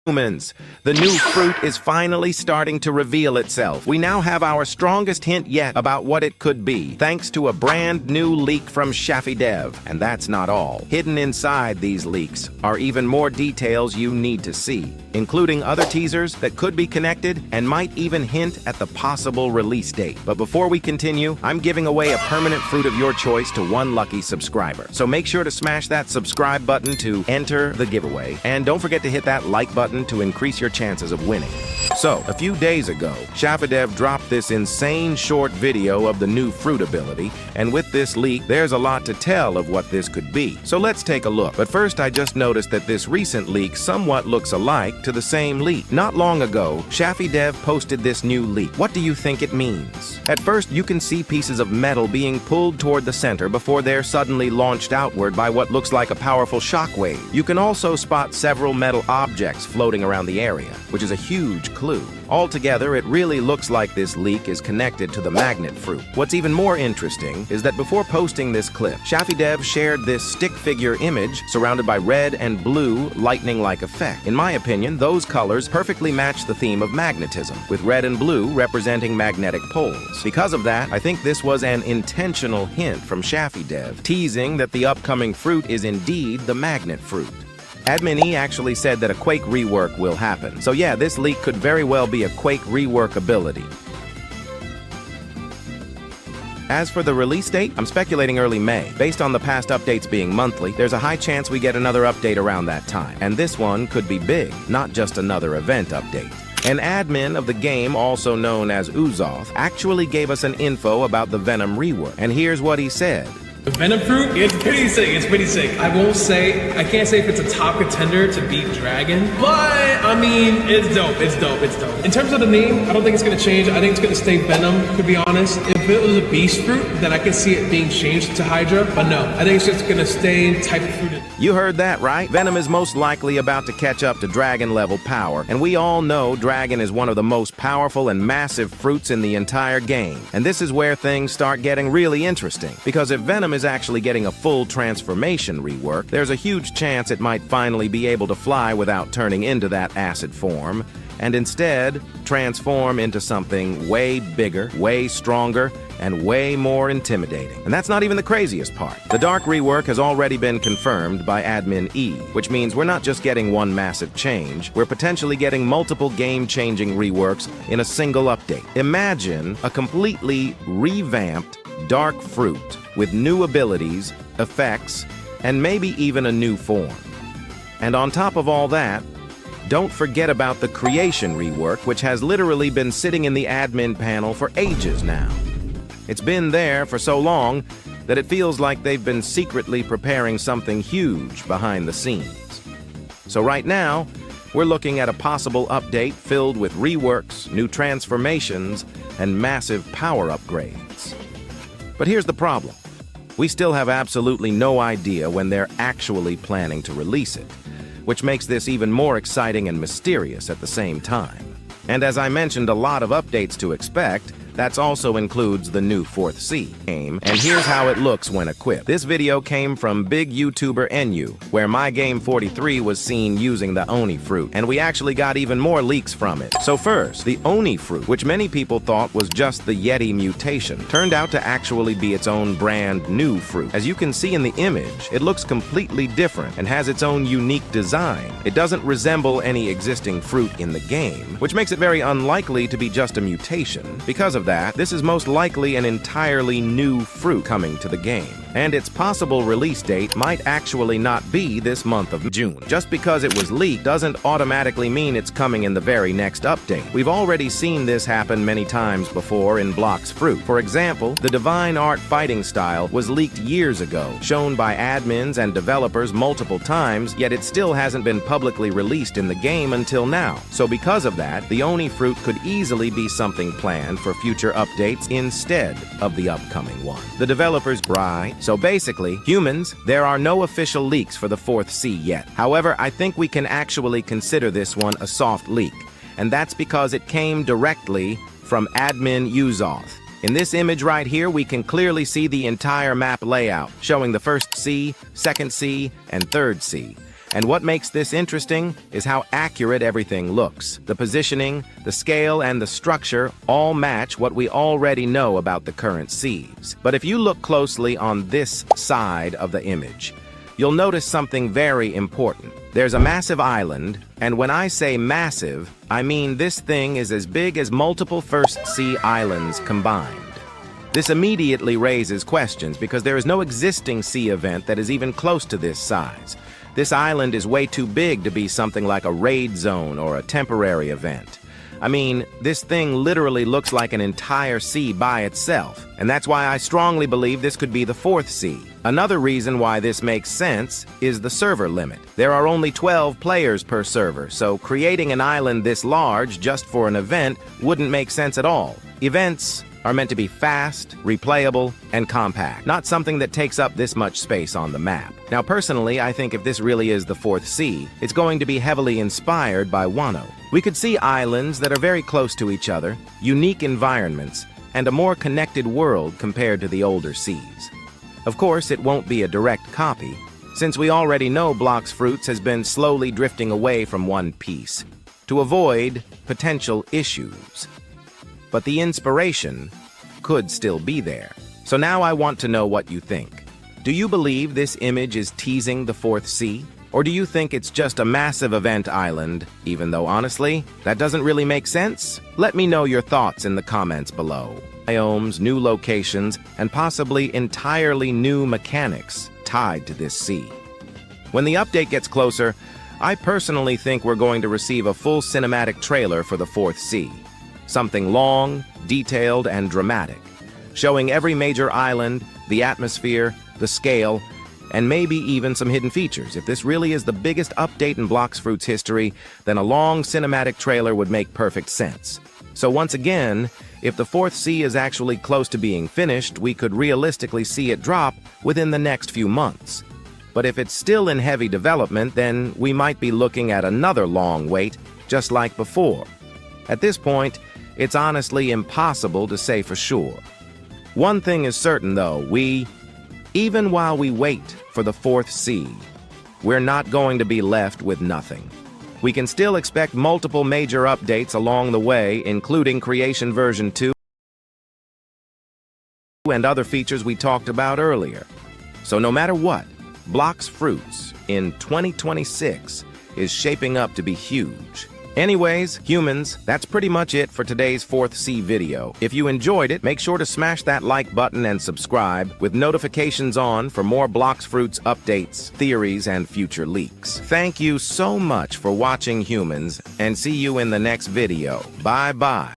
Humans, the new fruit is finally starting to reveal itself. We now have our strongest hint yet about what it could be, thanks to a brand new leak from FINALLYHERE. And that's not all. Hidden inside these leaks are even more details you need to see, including other teasers that could be connected and might even hint at the possible release date. But before we continue, I'm giving away a permanent fruit of your choice to one lucky subscriber. So make sure to smash that subscribe button to enter the giveaway, and don't forget to hit that like button to increase your chances of winning. So, a few days ago, FINALLYHERE dropped this insane short video of the new fruit ability, and with this leak, there's a lot to tell of what this could be. So let's take a look. But first, I just noticed that this recent leak somewhat looks alike to the same leak. Not long ago, FINALLYHERE posted this new leak. What do you think it means? At first, you can see pieces of metal being pulled toward the center before they're suddenly launched outward by what looks like a powerful shockwave. You can also spot several metal objects floating around the area, which is a huge clue. Altogether, it really looks like this leak is connected to the magnet fruit. What's even more interesting is that before posting this clip, FINALLYHERE shared this stick figure image surrounded by red and blue lightning-like effect. In my opinion, those colors perfectly match the theme of magnetism, with red and blue representing magnetic poles. Because of that, I think this was an intentional hint from FINALLYHERE, teasing that the upcoming fruit is indeed the magnet fruit. Admin E actually said that a Quake rework will happen. So yeah, this leak could very well be a Quake rework ability. As for the release date, I'm speculating early May. Based on the past updates being monthly, there's a high chance we get another update around that time. And this one could be big, not just another event update. An admin of the game, also known as Uzoth, actually gave us an info about the Venom rework. And here's what he said. The Venom fruit, it's pretty sick, I won't say, I can't say if it's a top contender to beat Dragon, but I mean, it's dope. In terms of the name, I don't think it's gonna change. I think it's gonna stay Venom, to be honest. If it was a beast fruit, then I could see it being changed to Hydra, but no, I think it's just gonna stay type of fruit. You heard that right? Venom is most likely about to catch up to Dragon level power, and we all know Dragon is one of the most powerful and massive fruits in the entire game. And this is where things start getting really interesting, because if Venom is actually getting a full transformation rework, there's a huge chance it might finally be able to fly without turning into that acid form, and instead transform into something way bigger, way stronger, and way more intimidating. And that's not even the craziest part. The Dark rework has already been confirmed by Admin E, which means we're not just getting one massive change, we're potentially getting multiple game-changing reworks in a single update. Imagine a completely revamped Dark fruit with new abilities, effects, and maybe even a new form. And on top of all that, don't forget about the Creation rework, which has literally been sitting in the admin panel for ages now. It's been there for so long that it feels like they've been secretly preparing something huge behind the scenes. So right now, we're looking at a possible update filled with reworks, new transformations, and massive power upgrades. But here's the problem. We still have absolutely no idea when they're actually planning to release it, which makes this even more exciting and mysterious at the same time. And as I mentioned, a lot of updates to expect. That also includes the new 4th Sea game, and here's how it looks when equipped. This video came from big YouTuber NU, where MyGame43 was seen using the Oni fruit, and we actually got even more leaks from it. So first, the Oni fruit, which many people thought was just the Yeti mutation, turned out to actually be its own brand new fruit. As you can see in the image, it looks completely different and has its own unique design. It doesn't resemble any existing fruit in the game, which makes it very unlikely to be just a mutation. Because of that, this is most likely an entirely new fruit coming to the game, and its possible release date might actually not be this month of June. Just because it was leaked doesn't automatically mean it's coming in the very next update. We've already seen this happen many times before in Blox fruit. For example, the Divine Art fighting style was leaked years ago, shown by admins and developers multiple times, yet it still hasn't been publicly released in the game until now. So because of that, the Oni fruit could easily be something planned for future updates instead of the upcoming one. The developers right. So basically, humans, there are no official leaks for the 4th Sea yet. However, I think we can actually consider this one a soft leak, and that's because it came directly from admin Uzoth. In this image right here, we can clearly see the entire map layout, showing the 1st Sea, 2nd Sea, and 3rd Sea. And what makes this interesting is how accurate everything looks. The positioning, the scale, and the structure all match what we already know about the current seas. But if you look closely on this side of the image, you'll notice something very important. There's a massive island, and when I say massive, I mean this thing is as big as multiple First Sea islands combined. This immediately raises questions because there is no existing sea event that is even close to this size. This island is way too big to be something like a raid zone or a temporary event. I mean, this thing literally looks like an entire sea by itself, and that's why I strongly believe this could be the fourth sea. Another reason why this makes sense is the server limit. There are only 12 players per server, so creating an island this large just for an event wouldn't make sense at all. Events are meant to be fast, replayable, and compact, not something that takes up this much space on the map. Now, personally, I think if this really is the fourth sea, it's going to be heavily inspired by Wano. We could see islands that are very close to each other, unique environments, and a more connected world compared to the older seas. Of course, it won't be a direct copy, since we already know Blox Fruits has been slowly drifting away from One Piece to avoid potential issues. But the inspiration could still be there. So now I want to know what you think. Do you believe this image is teasing the fourth sea? Or do you think it's just a massive event island, even though honestly, that doesn't really make sense? Let me know your thoughts in the comments below. Biomes, new locations, and possibly entirely new mechanics tied to this sea. When the update gets closer, I personally think we're going to receive a full cinematic trailer for the fourth sea. Something long, detailed, and dramatic, showing every major island, the atmosphere, the scale, and maybe even some hidden features. If this really is the biggest update in Blox Fruits history, then a long cinematic trailer would make perfect sense. So once again, if the fourth sea is actually close to being finished, we could realistically see it drop within the next few months. But if it's still in heavy development, then we might be looking at another long wait, just like before. At this point, it's honestly impossible to say for sure. One thing is certain, though, even while we wait for the fourth sea, we're not going to be left with nothing. We can still expect multiple major updates along the way, including Creation Version 2 and other features we talked about earlier. So no matter what, Blox Fruits in 2026 is shaping up to be huge. Anyways, humans, that's pretty much it for today's Fourth Sea video. If you enjoyed it, make sure to smash that like button and subscribe with notifications on for more Blox Fruits updates, theories, and future leaks. Thank you so much for watching, humans, and see you in the next video. Bye-bye.